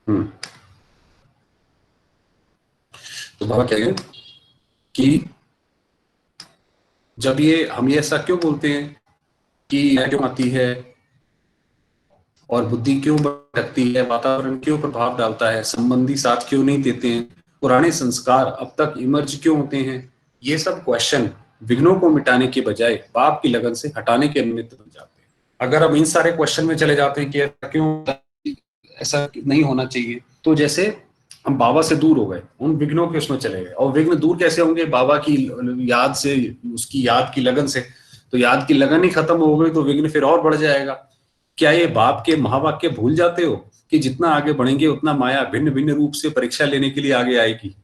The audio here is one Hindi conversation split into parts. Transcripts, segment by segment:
हम्म। तो बाबा कह गए कि जब ये ऐसा क्यों बोलते हैं कि यह क्यों आती है और बुद्धि क्यों भटकती है, वातावरण क्यों प्रभाव डालता है, संबंधी साथ क्यों नहीं देते हैं, पुराने संस्कार अब तक इमर्ज क्यों होते हैं, ये सब क्वेश्चन विघ्नों को मिटाने के बजाय पाप की लगन से हटाने के निमित्त बन जाते हैं। अगर हम इन सारे क्वेश्चन में चले जाते हैं कि ऐसा क्यों, ऐसा नहीं होना चाहिए, तो जैसे हम बाबा से दूर हो गए, उन विघ्नों के उसमें चले गए। और विघ्न दूर कैसे होंगे? बाबा की याद से, उसकी याद की लगन से। तो याद की लगन ही खत्म हो गई तो विघ्न फिर और बढ़ जाएगा। क्या ये बाप के महावाक्य भूल जाते हो कि जितना आगे बढ़ेंगे उतना माया भिन्न भिन्न रूप से परीक्षा लेने के लिए आगे आएगी?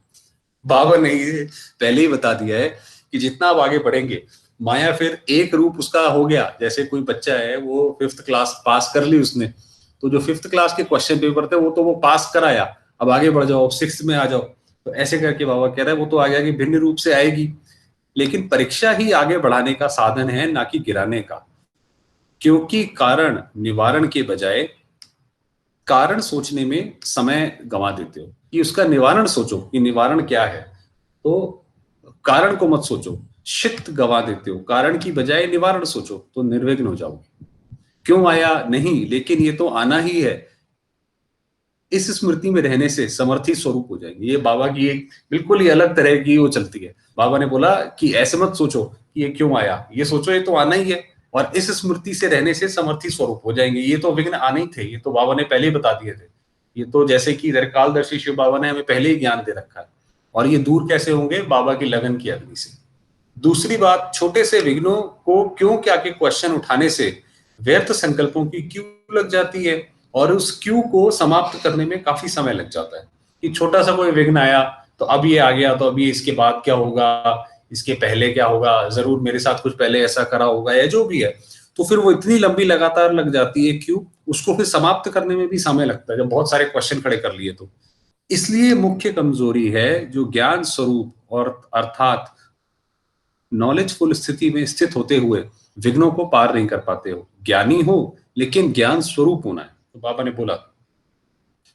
बाबा ने ये पहले ही बता दिया है कि जितना आप आगे बढ़ेंगे, माया फिर एक रूप उसका हो गया। जैसे कोई बच्चा है, वो 5th क्लास पास कर ली उसने, तो जो 5th क्लास के क्वेश्चन पेपर थे वो तो वो पास कराया, अब आगे बढ़ जाओ, अब 6th में आ जाओ। तो ऐसे करके बाबा कह रहे हैं वो तो आगे आगे भिन्न रूप से आएगी, लेकिन परीक्षा ही आगे बढ़ाने का साधन है, ना कि गिराने का। क्योंकि कारण निवारण के बजाय कारण सोचने में समय गंवा देते हो कि उसका निवारण सोचो कि निवारण क्या है। तो कारण को मत सोचो, शिक्त गंवा देते हो। कारण की बजाय निवारण सोचो तो निर्विघ्न हो जाओगे। क्यों आया? नहीं, लेकिन ये तो आना ही है। इस स्मृति में रहने से समर्थी स्वरूप हो जाएंगे। ये बाबा की एक बिल्कुल ही अलग तरह की वो चलती है। बाबा ने बोला कि ऐसे मत सोचो कि ये क्यों आया, ये सोचो ये तो आना ही है, और इस स्मृति से रहने से समर्थी स्वरूप हो जाएंगे। ये तो विघ्न आने ही थे, ये तो बाबा ने पहले ही बता दिए थे। ये तो जैसे कि इधर कालदर्शी शिव बाबा ने हमें पहले ही ज्ञान दे रखा है। और ये दूर कैसे होंगे? बाबा की लगन की अग्नि से। दूसरी बात, छोटे से विघ्नों को क्यों क्या के क्वेश्चन उठाने से व्यर्थ संकल्पों की क्यों लग जाती है, और उस क्यू को समाप्त करने में काफी समय लग जाता है। कि छोटा सा कोई विघ्न आया तो अब ये आ गया, तो अभी इसके बाद क्या होगा, इसके पहले क्या होगा, जरूर मेरे साथ कुछ पहले ऐसा करा होगा या जो भी है। तो फिर वो इतनी लंबी लगातार लग जाती है क्यू, उसको फिर समाप्त करने में भी समय लगता है जब बहुत सारे क्वेश्चन खड़े कर लिए तो। इसलिए मुख्य कमजोरी है जो ज्ञान स्वरूप और अर्थात नॉलेजफुल स्थिति में स्थित होते हुए विघ्नों को पार नहीं कर पाते हो। ज्ञानी हो लेकिन ज्ञान स्वरूप होना है। तो बाबा ने बोला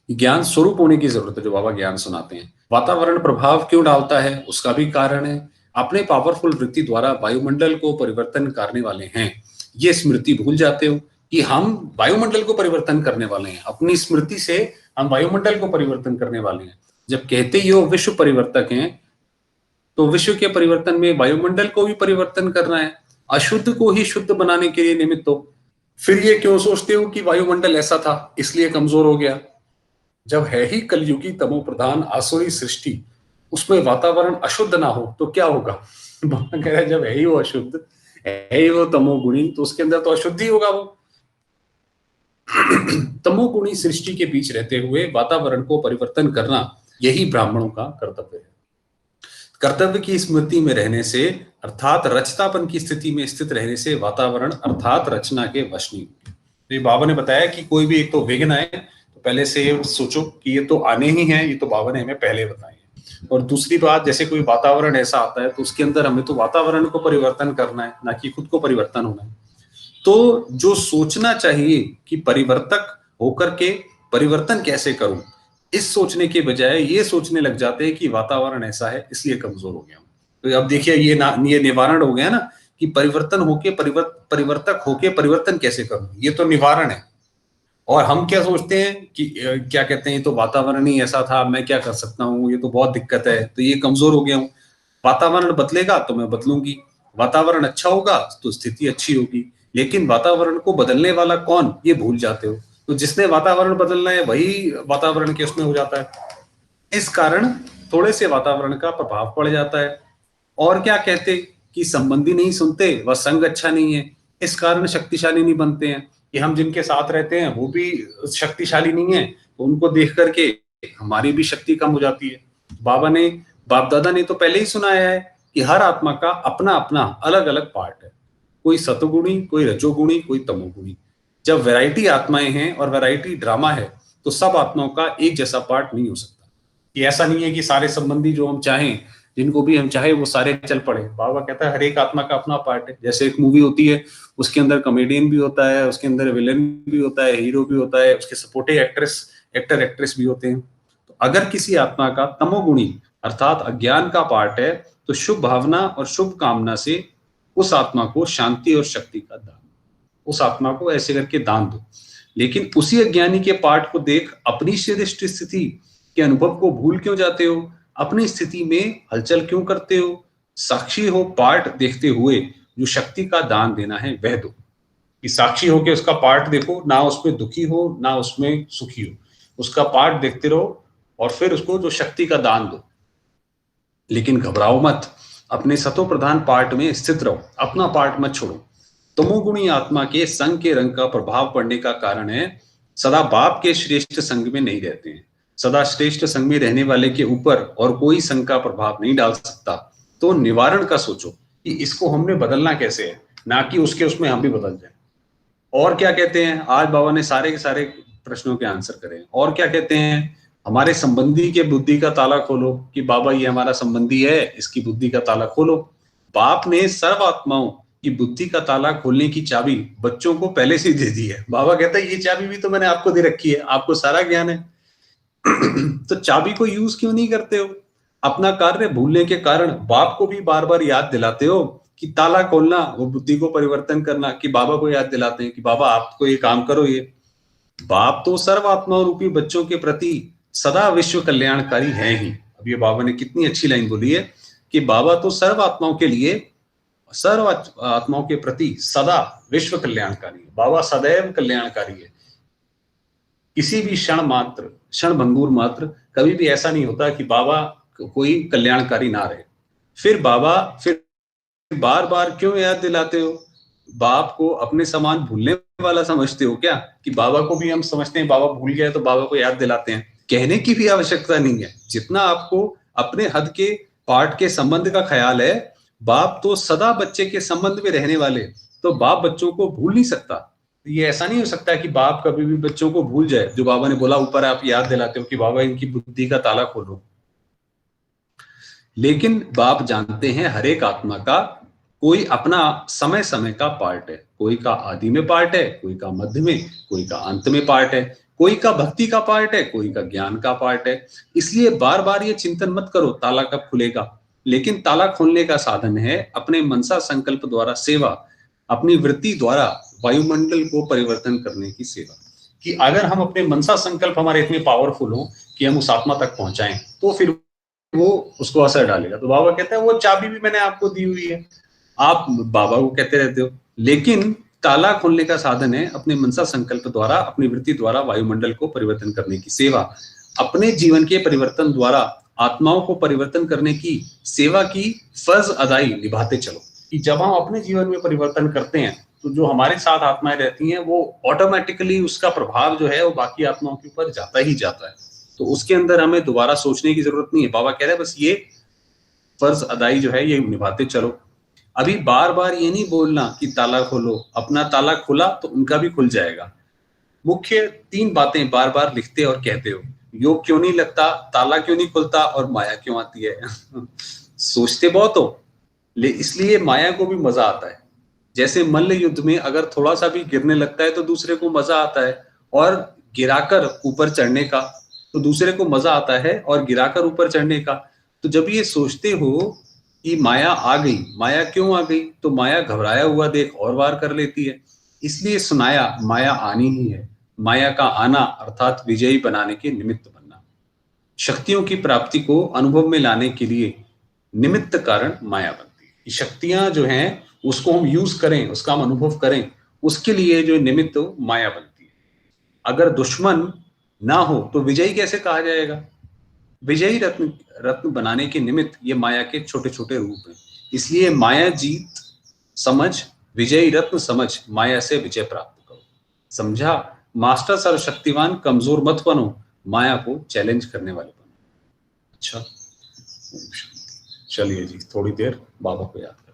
ज्ञान स्वरूप होने की जरूरत है, जो बाबा ज्ञान सुनाते हैं। वातावरण प्रभाव क्यों डालता है उसका भी कारण है। अपने पावरफुल वृत्ति द्वारा वायुमंडल को परिवर्तन करने वाले हैं। ये स्मृति भूल जाते हो कि हम वायुमंडल को परिवर्तन करने वाले हैं। अपनी स्मृति से हम वायुमंडल को परिवर्तन करने वाले हैं। जब कहते ही हो विश्व परिवर्तक हैं, तो विश्व के परिवर्तन में वायुमंडल को भी परिवर्तन करना है। अशुद्ध को ही शुद्ध बनाने के लिए निमित्त हो। फिर ये क्यों सोचते हो कि वायुमंडल ऐसा था इसलिए कमजोर हो गया? जब है ही कलयुगी तमो प्रधान आसुरी सृष्टि, उसमें वातावरण अशुद्ध ना हो तो क्या होगा? कह रहा है जब है ही वो अशुद्ध, है ही वो तमोगुणी, तो उसके अंदर तो अशुद्धि होगा वो। तमोगुणी सृष्टि के बीच रहते हुए वातावरण को परिवर्तन करना, यही ब्राह्मणों का कर्तव्य है। कर्तव्य की स्मृति में रहने से अर्थात रचतापन की स्थिति में स्थित रहने से वातावरण अर्थात रचना के वश नहीं होते। तो ये बाबा ने बताया कि कोई भी एक तो विघ्न आए तो पहले से ये सोचो कि ये तो आने ही है, ये तो बाबा ने हमें पहले बताए हैं। और दूसरी बात, जैसे कोई वातावरण ऐसा आता है तो उसके अंदर हमें तो वातावरण को परिवर्तन करना है, ना कि खुद को परिवर्तन होना है। तो जो सोचना चाहिए कि परिवर्तक होकर के परिवर्तन कैसे करूं, इस सोचने के बजाय ये सोचने लग जाते हैं कि वातावरण ऐसा है इसलिए कमजोर हो गया हूं। तो अब देखिए ये निवारण हो गया ना, कि परिवर्तन होके परिवर्तक होके परिवर्तन कैसे करूं, ये तो निवारण है। और हम क्या सोचते हैं कि क्या कहते हैं, ये तो वातावरण ही ऐसा था, मैं क्या कर सकता हूँ, ये तो बहुत दिक्कत है, तो ये कमजोर हो गया हूँ। वातावरण बदलेगा तो मैं बदलूंगी, वातावरण अच्छा होगा तो स्थिति अच्छी होगी। लेकिन वातावरण को बदलने वाला कौन, ये भूल जाते हो। तो जिसने वातावरण बदलना है वही वातावरण के उसमें हो जाता है। इस कारण थोड़े से वातावरण का प्रभाव पड़ जाता है। और क्या कहते कि संबंधी नहीं सुनते, वह संग अच्छा नहीं है, इस कारण शक्तिशाली नहीं बनते हैं। कि हम जिनके साथ रहते हैं वो भी शक्तिशाली नहीं है, तो उनको देख करके हमारी भी शक्ति कम हो जाती है। बाबा ने, बाप दादा ने तो पहले ही सुनाया है कि हर आत्मा का अपना अपना अलग अलग पार्ट है। कोई सतोगुणी, कोई रजोगुणी, कोई तमोगुणी। जब वैरायटी आत्माएं हैं और वैरायटी ड्रामा है, तो सब आत्माओं का एक जैसा पार्ट नहीं हो सकता। कि ऐसा नहीं है कि सारे संबंधी जो हम चाहें, जिनको भी हम चाहे वो सारे चल पड़े। बाबा कहता है हर एक आत्मा का अपना पार्ट है। जैसे एक मूवी होती है, उसके अंदर कॉमेडियन भी होता है, उसके अंदर विलेन भी होता है, हीरो भी होता है, उसके सपोर्टिंग एक्ट्रेस एक्टर एक्ट्रेस भी होते हैं। तो अगर किसी आत्मा का तमोगुणी अर्थात अज्ञान का पार्ट है तो शुभ भावना और शुभ कामना से उस आत्मा को शांति और शक्ति का दान, उस आत्मा को ऐसे करके दान दो। लेकिन उसी अज्ञानी के पार्ट को देख अपनी श्रेष्ठ स्थिति के अनुभव को भूल क्यों जाते हो, अपनी स्थिति में हलचल क्यों करते हो? साक्षी हो पार्ट देखते हुए जो शक्ति का दान देना है वह दो। कि साक्षी हो के उसका पार्ट देखो, ना उसमें दुखी हो ना उसमें सुखी हो, उसका पार्ट देखते रहो और फिर उसको जो शक्ति का दान दो। लेकिन घबराओ मत, अपने सतो प्रधान पार्ट में स्थित रहो, अपना पार्ट मत छोड़ो। तमोगुणी आत्मा के संग के रंग का प्रभाव पड़ने का कारण है सदा बाप के श्रेष्ठ संग में नहीं रहते हैं। सदा श्रेष्ठ संग में रहने वाले के ऊपर और कोई संग का प्रभाव नहीं डाल सकता। तो निवारण का सोचो कि इसको हमने बदलना कैसे है, ना कि उसके उसमें हम भी बदल जाए। और क्या कहते हैं, आज बाबा ने सारे के सारे प्रश्नों के आंसर करे। और क्या कहते हैं, हमारे संबंधी के बुद्धि का ताला खोलो, कि बाबा ये हमारा संबंधी है, इसकी बुद्धि का ताला खोलो। बाप ने सर्व आत्माओं की बुद्धि का ताला खोलने की चाबी बच्चों को पहले से दे दी है। बाबा कहता है ये चाबी भी तो मैंने आपको दे रखी है, आपको सारा ज्ञान है। तो चाबी को यूज क्यों नहीं करते हो? अपना कार्य भूलने के कारण बाप को भी बार बार याद दिलाते हो कि ताला खोलना, वो बुद्धि को परिवर्तन करना, कि बाबा को याद दिलाते हैं कि बाबा आपको ये काम करो। ये बाप तो सर्वात्मा रूपी बच्चों के प्रति सदा विश्व कल्याणकारी है ही। अब ये बाबा ने कितनी अच्छी लाइन बोली है कि बाबा तो सर्व आत्माओं के लिए, सर्व आत्माओं के प्रति सदा विश्व कल्याणकारी है। बाबा सदैव कल्याणकारी है। किसी भी क्षण मात्र, क्षण भंगुर मात्र कभी भी ऐसा नहीं होता कि बाबा कोई कल्याणकारी ना रहे। फिर बार बार क्यों याद दिलाते हो? बाप को अपने समान भूलने वाला समझते हो क्या? कि बाबा को भी हम समझते हैं बाबा भूल गए तो बाबा को याद दिलाते हैं। कहने की भी आवश्यकता नहीं है। जितना आपको अपने हद के पार्ट के संबंध का ख्याल है, बाप तो सदा बच्चे के संबंध में रहने वाले, तो बाप बच्चों को भूल नहीं सकता। ये ऐसा नहीं हो सकता कि बाप कभी भी बच्चों को भूल जाए। जो बाबा ने बोला ऊपर, आप याद दिलाते हो कि बाबा इनकी बुद्धि का ताला खोलो। लेकिन बाप जानते हैं हर एक आत्मा का कोई अपना समय समय का पार्ट है। कोई का आदि में पार्ट है, कोई का मध्य में, कोई का अंत में पार्ट है, कोई का भक्ति का पार्ट है, कोई का ज्ञान का पार्ट है। इसलिए बार बार ये चिंतन मत करो ताला कब खुलेगा। लेकिन ताला खोलने का साधन है अपने मनसा संकल्प द्वारा सेवा, अपनी वृत्ति द्वारा वायुमंडल को परिवर्तन करने की सेवा। कि अगर हम अपने मनसा संकल्प हमारे इतने पावरफुल हो कि हम उस आत्मा तक पहुंचाएं, तो फिर वो उसको असर डालेगा। तो बाबा कहता है वो चाबी भी मैंने आपको दी हुई है, आप बाबा को कहते रहते हो। लेकिन ताला खोलने का साधन है अपने मनसा संकल्प द्वारा, अपनी वृत्ति द्वारा वायुमंडल को परिवर्तन करने की सेवा। अपने जीवन के परिवर्तन द्वारा आत्माओं को परिवर्तन करने की सेवा की फर्ज अदाई निभाते चलो। कि जब हम अपने जीवन में परिवर्तन करते हैं तो जो हमारे साथ आत्माएं रहती हैं वो ऑटोमेटिकली उसका प्रभाव जो है वो बाकी आत्माओं के ऊपर जाता ही जाता है। तो उसके अंदर हमें दोबारा सोचने की जरूरत नहीं है। बाबा कह रहे हैं बस ये फर्ज अदाई जो है ये निभाते चलो। अभी बार बार ये नहीं बोलना कि ताला खोलो, अपना ताला खुला तो उनका भी खुल जाएगा। मुख्य 3 बातें बार बार लिखते और कहते हो। योग क्यों नहीं लगता, ताला क्यों नहीं खुलता और माया क्यों आती है? सोचते बहुत हो, इसलिए माया को भी मजा आता है। जैसे मल्ल युद्ध में अगर थोड़ा सा भी गिरने लगता है तो दूसरे को मजा आता है, और गिराकर ऊपर चढ़ने का तो दूसरे को मजा आता है, और गिराकर ऊपर चढ़ने का। तो जब ये सोचते हो कि माया आ गई, माया क्यों आ गई, तो माया घबराया हुआ देख और वार कर लेती है। इसलिए सुनाया माया आनी ही है। माया का आना अर्थात विजयी बनाने के निमित्त बनना। शक्तियों की प्राप्ति को अनुभव में लाने के लिए निमित्त कारण माया बनती है। शक्तियां जो हैं उसको हम यूज करें, उसका हम अनुभव करें, उसके लिए जो निमित्त माया बनती है। अगर दुश्मन ना हो तो विजयी कैसे कहा जाएगा? विजयी रत्न रत्न बनाने के निमित्त ये माया के छोटे छोटे रूप हैं। इसलिए माया जीत समझ, विजयी रत्न समझ, माया से विजय प्राप्त करो। समझा? मास्टर सर्वशक्तिवान कमजोर मत बनो, माया को चैलेंज करने वाले बनो। अच्छा, चलिए जी थोड़ी देर बाबा को याद करें।